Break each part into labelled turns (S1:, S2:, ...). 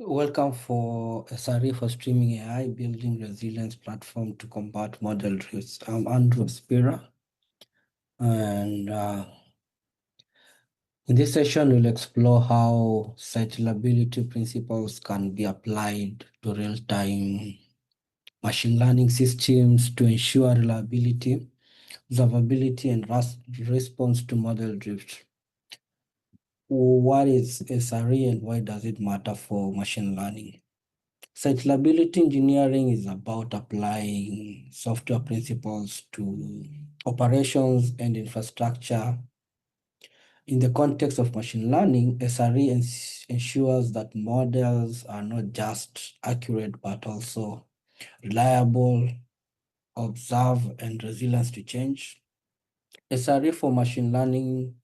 S1: Welcome for SRE for Streaming AI, Building Resilience Platform to Combat Model Drifts. I'm Andrew Espira, and in this session, we'll explore how site reliability principles can be applied to real-time machine learning systems to ensure reliability, observability, and response to model drift. What is SRE and why does it matter for machine learning? Site reliability engineering is about applying software principles to operations and infrastructure. In the context of machine learning, SRE ensures that models are not just accurate, but also reliable, observe, and resilience to change. SRE for machine learning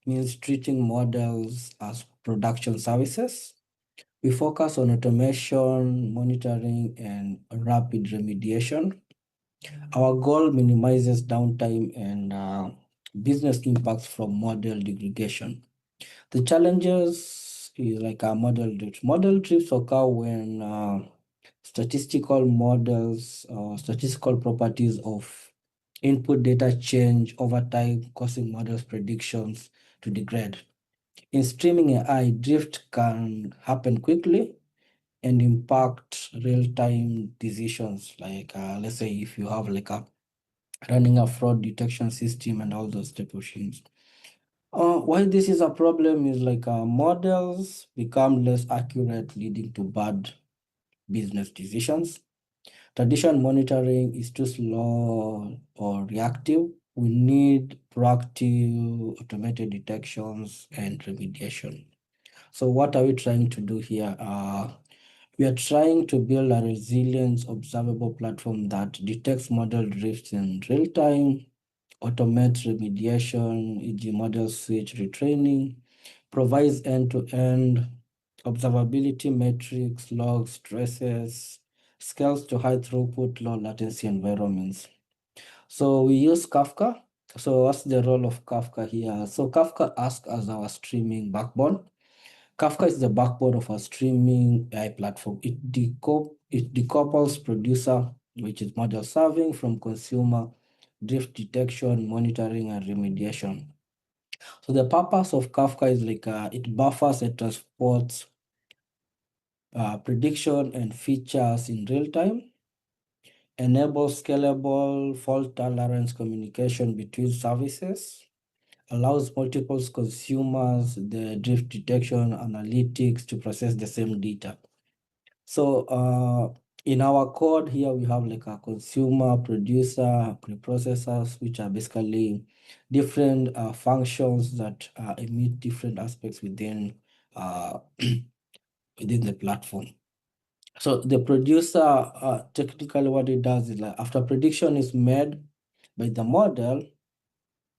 S1: means treating models as production services. We focus on automation, monitoring, and rapid remediation. Our goal minimizes downtime and business impacts from model degradation. The challenges is like our model drift. Model drifts occur when statistical models or statistical properties of input data change over time, causing models predictions to degrade. In streaming AI, drift can happen quickly and impact real-time decisions. Like let's say if you have like running a fraud detection system and all those type of things. Why this is a problem is like models become less accurate, leading to bad business decisions. Traditional monitoring is too slow or reactive. We need proactive automated detections and remediation. So what are we trying to do here? We are trying to build a resilient, observable platform that detects model drifts in real time, automates remediation, e.g. model switch retraining, provides end-to-end observability metrics, logs, traces, scales to high throughput, low latency environments. So we use Kafka. So what's the role of Kafka here? So Kafka acts as our streaming backbone. Kafka is the backbone of a streaming AI platform. It decouples producer, which is model serving, from consumer, drift detection, monitoring, and remediation. So the purpose of Kafka is like it buffers and transports prediction and features in real time, enables scalable fault tolerance communication between services, allows multiple consumers the drift detection analytics to process the same data. So in our code here, we have like a consumer, producer, preprocessors, which are basically different functions that emit different aspects within within the platform. So the producer, technically what it does is like after prediction is made by the model,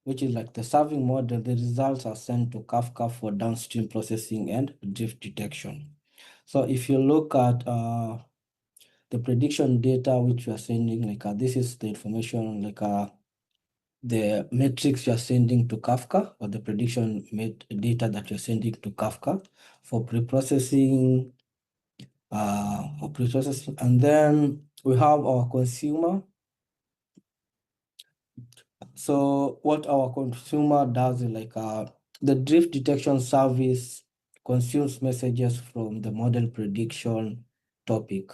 S1: which is like the serving model, the results are sent to Kafka for downstream processing and drift detection. So if you look at the prediction data which we are sending, like this is the information, like the metrics you are sending to Kafka, or the prediction data that you're sending to Kafka for preprocessing, and then we have our consumer. So what our consumer does is like the drift detection service consumes messages from the model prediction topic.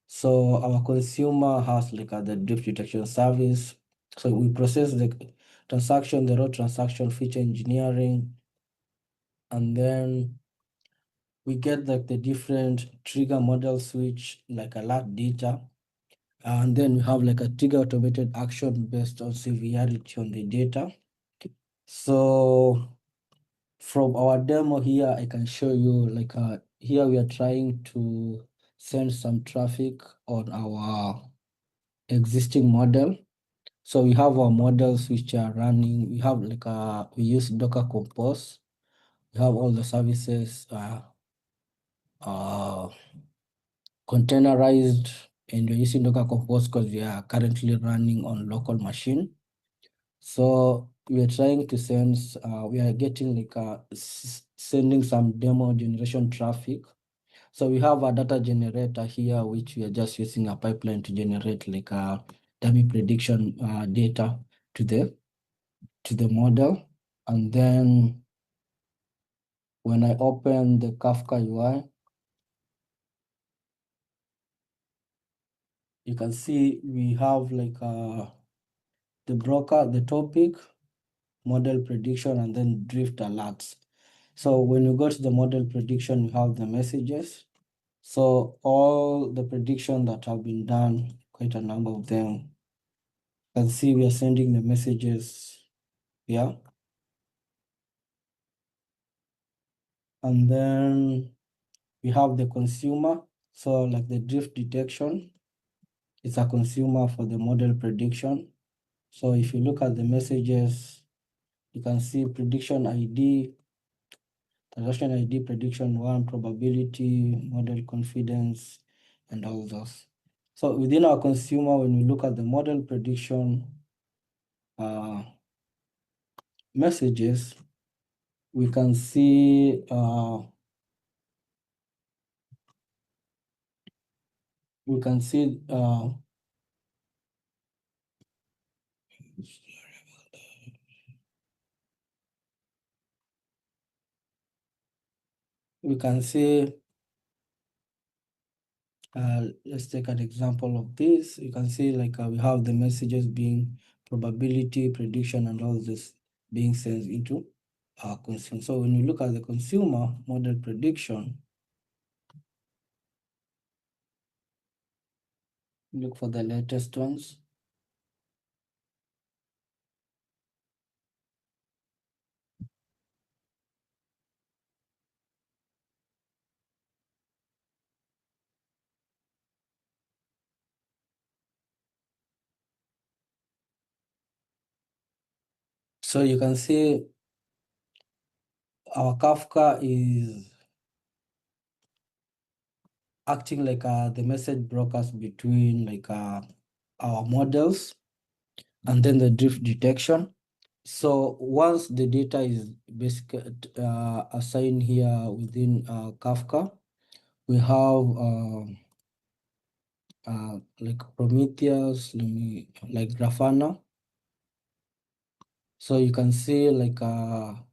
S1: So our consumer has like the drift detection service. So we process the transaction, the raw transaction feature engineering, and then we get like the different trigger model switch, like alert data. And then we have like a trigger automated action based on severity on the data. So from our demo here, I can show you like here we are trying to send some traffic on our existing model. So we have our models which are running. We have like we use Docker Compose. We have all the services containerized, and we're using Docker Compose because we are currently running on local machine. So we are trying to send, we are getting like sending some demo generation traffic So we have a data generator here, which we are just using a pipeline to generate like a dummy prediction data to the model. And then when I open the Kafka UI, you can see we have like the broker, the topic, model prediction, and then drift alerts. So when you go to the model prediction, you have the messages. So all the prediction that have been done, quite a number of them, you can see we are sending the messages here. And then we have the consumer. So like the drift detection, it's a consumer for the model prediction. So if you look at the messages, you can see prediction ID, transaction ID, prediction one, probability, model confidence, and all those. So within our consumer, when we look at the model prediction messages, we can see we can see let's take an example of this. You can see like we have the messages being probability, prediction, and all this being sent into our consumer. So when you look at the consumer model prediction, look for the latest ones. So you can see our Kafka is acting like the message brokers between like our models and then the drift detection. So once the data is basically assigned here within Kafka, we have like Prometheus, like Grafana. So you can see like time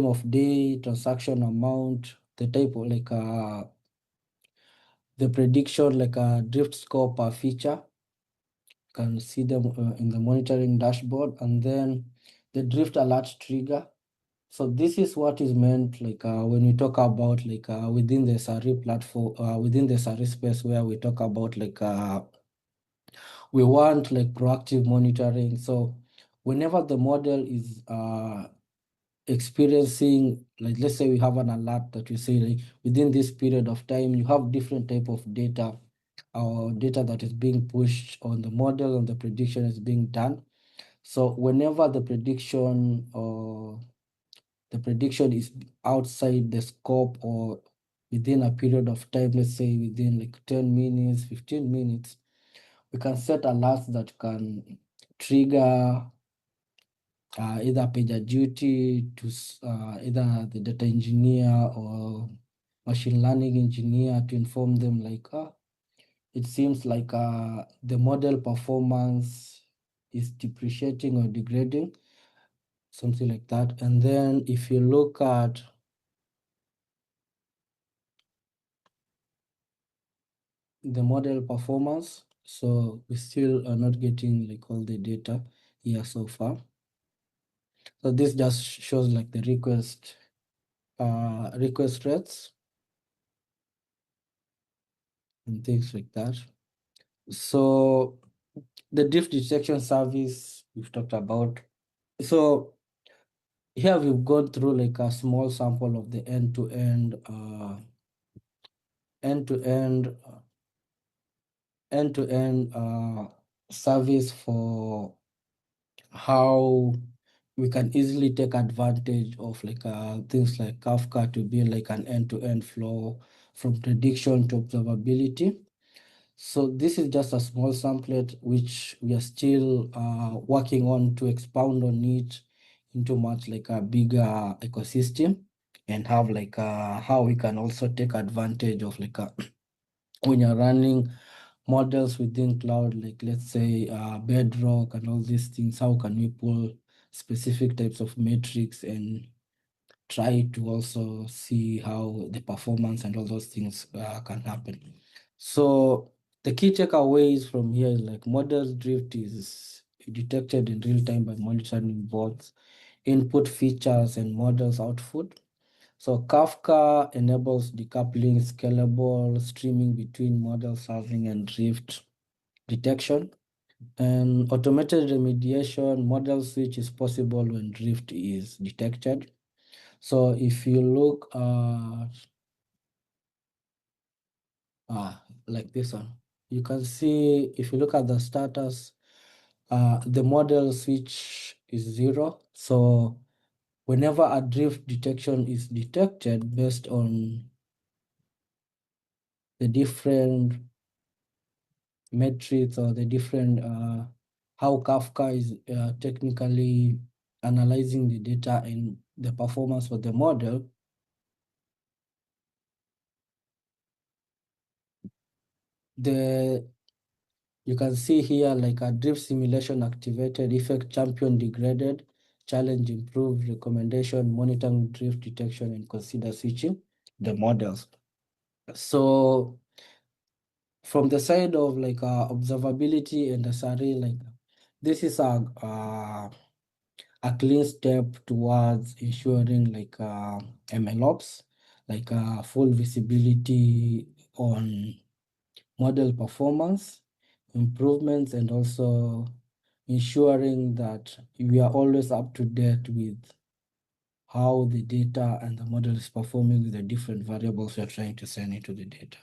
S1: of day, transaction amount, the type of like the prediction, like a drift score per feature. You can see them in the monitoring dashboard, and then the drift alert trigger. So this is what is meant like when we talk about like within the SRE platform, within the SRE space, where we talk about like we want like proactive monitoring. So whenever the model is experiencing, like let's say we have an alert that we say like within this period of time, you have different type of data or data that is being pushed on the model and the prediction is being done. So whenever the prediction is outside the scope or within a period of time, let's say within like 10 minutes, 15 minutes, we can set alerts that can trigger either pager duty to either the data engineer or machine learning engineer to inform them like, it seems like the model performance is depreciating or degrading, something like that. And then if you look at the model performance, so we still are not getting like all the data here so far. So this just shows like the request rates and things like that. So the drift detection service we've talked about. So here we've gone through like a small sample of the end-to-end service for how we can easily take advantage of like things like Kafka to be like an end-to-end flow from prediction to observability. So this is just a small samplet which we are still working on to expound on it into much like a bigger ecosystem. and have like how we can also take advantage of like when you're running models within cloud, like let's say Bedrock and all these things, how can we pull specific types of metrics and try to also see how the performance and all those things can happen. So the key takeaways from here is like model drift is detected in real time by monitoring both input features and models output. So Kafka enables decoupling, scalable streaming between model serving and drift detection. And automated remediation model switch is possible when drift is detected. So if you look like this one, you can see if you look at the status, the model switch is 0. So whenever a drift detection is detected based on the different metrics or the different how Kafka is technically analyzing the data and the performance for the model, you can see here like a drift simulation activated, effect champion degraded, challenge improved, recommendation, monitoring drift detection, and consider switching the models. So from the side of like observability and SRE, like this is a clean step towards ensuring like MLOps, like full visibility on model performance improvements, and also ensuring that we are always up to date with how the data and the model is performing with the different variables we are trying to send into the data.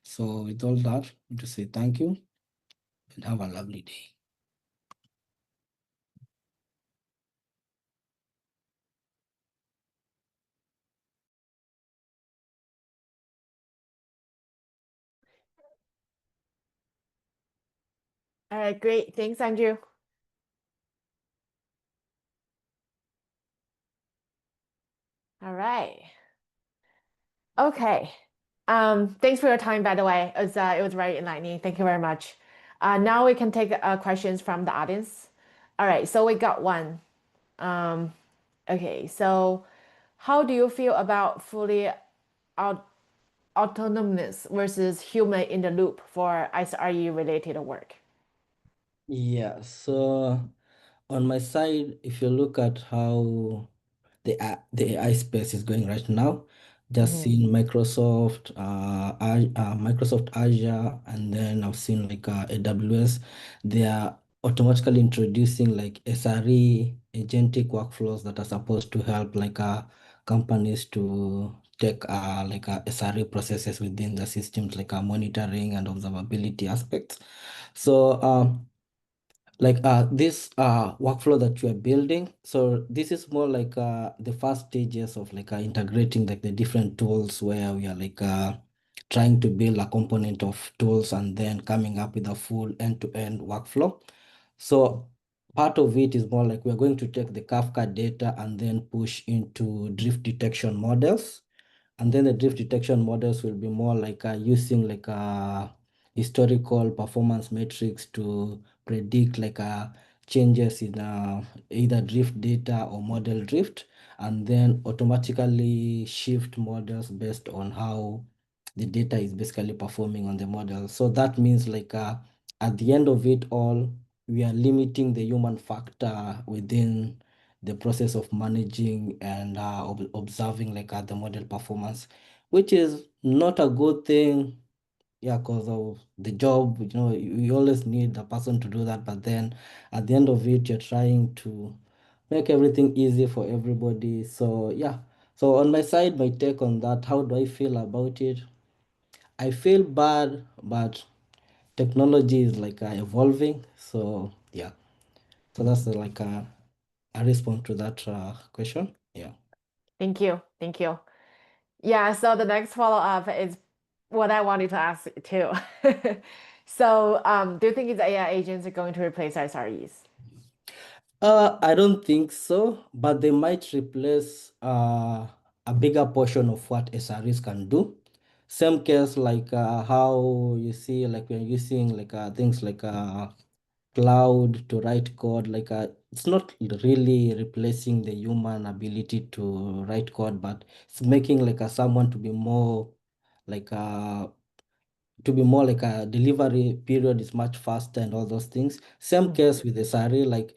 S1: So with all that, I want to say thank you and have a lovely day.
S2: All right, great. Thanks, Andrew. All right. Okay. Thanks for your time, by the way. It was very enlightening. Thank you very much. Now we can take questions from the audience. All right, so we got one. Okay, so how do you feel about fully aut autonomous versus human in the loop for SRE related work?
S1: Yeah, so on my side, if you look at how the AI space is going right now, just
S2: Mm-hmm.
S1: seen Microsoft Azure, and then I've seen like AWS. They are automatically introducing like SRE agentic workflows that are supposed to help like companies to take like SRE processes within the systems, like monitoring and observability aspects. So like this workflow that you are building, so this is more like the first stages of like integrating like the different tools, where we are like trying to build a component of tools and then coming up with a full end-to-end workflow. So part of it is more like we're going to take the Kafka data and then push into drift detection models, and then the drift detection models will be more like using like historical performance metrics to predict like changes in either drift data or model drift, and then automatically shift models based on how the data is basically performing on the model. So that means like at the end of it all, we are limiting the human factor within the process of managing and observing like the model performance, which is not a good thing. Yeah, because of the job, you always need a person to do that, but then at the end of it, you're trying to make everything easy for everybody. So yeah, so on my side, my take on that, how do I feel about it? I feel bad, but technology is like evolving. So yeah, so that's like a response to that question. Yeah.
S2: Thank you. Thank you. Yeah, so the next follow-up is what I wanted to ask too. So, do you think these AI agents are going to replace SREs?
S1: I don't think so, but they might replace a bigger portion of what SREs can do. Same case like how you see like when using like things like cloud to write code, like it's not really replacing the human ability to write code, but it's making like someone like to be more like a delivery period is much faster and all those things. Same
S2: Mm,
S1: case with the SRE, like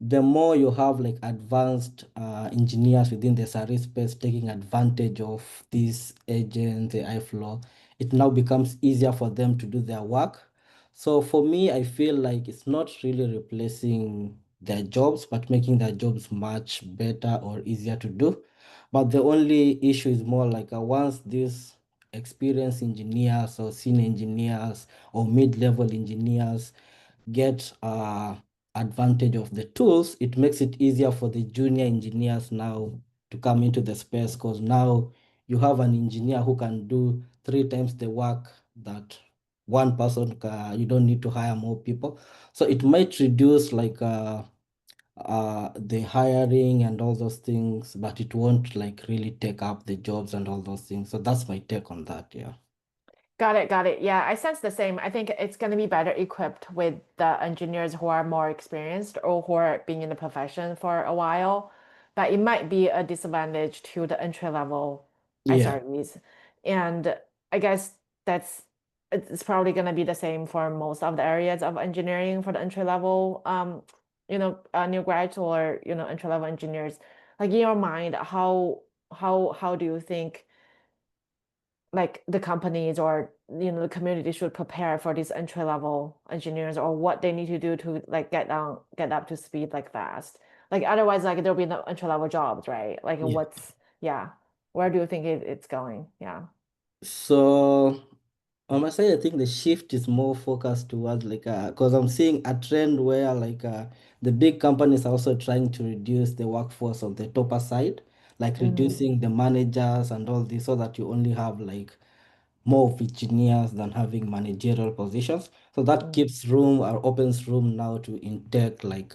S1: the more you have like advanced engineers within the SRE space taking advantage of these agents, the iFlow, it now becomes easier for them to do their work. So for me, I feel like it's not really replacing their jobs, but making their jobs much better or easier to do. But the only issue is more like once these experienced engineers or senior engineers or mid-level engineers get advantage of the tools, it makes it easier for the junior engineers now to come into the space because now you have an engineer who can do 3 times the work that one person can. You don't need to hire more people. So it might reduce like the hiring and all those things, but it won't like really take up the jobs and all those things. So that's my take on that. Yeah.
S2: got it, got it. Yeah, I sense the same. I think it's going to be better equipped with the engineers who are more experienced or who are being in the profession for a while, but it might be a disadvantage to the entry level
S1: Yeah.
S2: SREs. And I guess that's it's probably going to be the same for most of the areas of engineering for the entry level, new grads or entry level engineers. Like in your mind, how do you think like the companies or the community should prepare for these entry level engineers or what they need to do to like get up to speed like fast, like otherwise like there'll be no entry level jobs, right? Like
S1: Yeah.
S2: yeah, where do you think it's going? Yeah.
S1: So on my side, I think the shift is more focused towards like because I'm seeing a trend where like the big companies are also trying to reduce the workforce on the topper side, like
S2: Mm,
S1: reducing the managers and all this, so that you only have like more of engineers than having managerial positions. So that
S2: mm,
S1: gives room or opens room now to intake like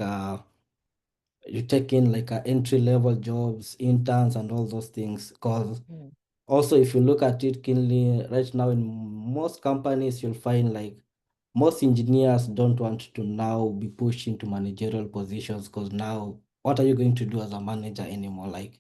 S1: you take in like entry level jobs, interns, and all those things. Because
S2: mm,
S1: also, if you look at it keenly, right now in most companies, you'll find like most engineers don't want to now be pushed into managerial positions because now, what are you going to do as a manager anymore? Like,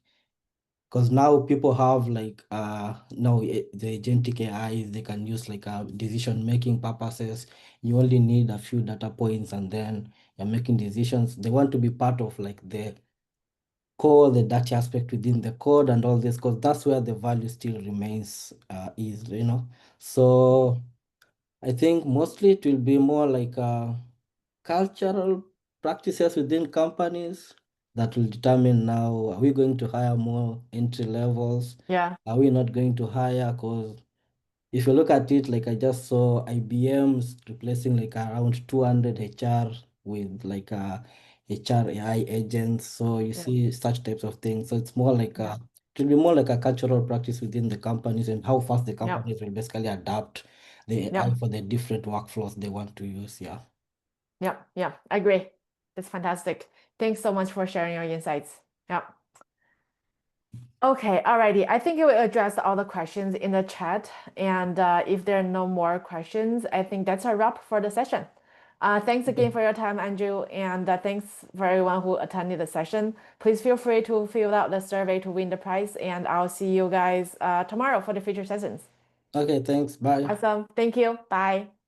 S1: because now people have like now the agentic AIs, they can use like decision making purposes. You only need a few data points and then you're making decisions. They want to be part of like the core, the data aspect within the code and all this, because that's where the value still remains is. So I think mostly it will be more like cultural practices within companies that will determine now, are we going to hire more entry levels?
S2: yeah,
S1: Are we not going to hire? Because if you look at it, like I just saw IBM's replacing like around 200 HR with like HR AI agents. So you
S2: yeah,
S1: see such types of things. So it's more like
S2: yeah,
S1: it will be more like a cultural practice within the companies and how fast the
S2: yeah,
S1: companies will basically adapt the AI
S2: yeah,
S1: for the different workflows they want to use. Yeah.
S2: yeah, yeah, I agree. That's fantastic. Thanks so much for sharing your insights. Yeah. Okay, alrighty. I think we addressed all the questions in the chat. And if there are no more questions, I think that's a wrap for the session. Thanks again
S1: Okay.
S2: for your time, Andrew. And thanks for everyone who attended the session. Please feel free to fill out the survey to win the prize. And I'll see you guys tomorrow for the future sessions.
S1: Okay, thanks. Bye.
S2: Awesome. Thank you. Bye.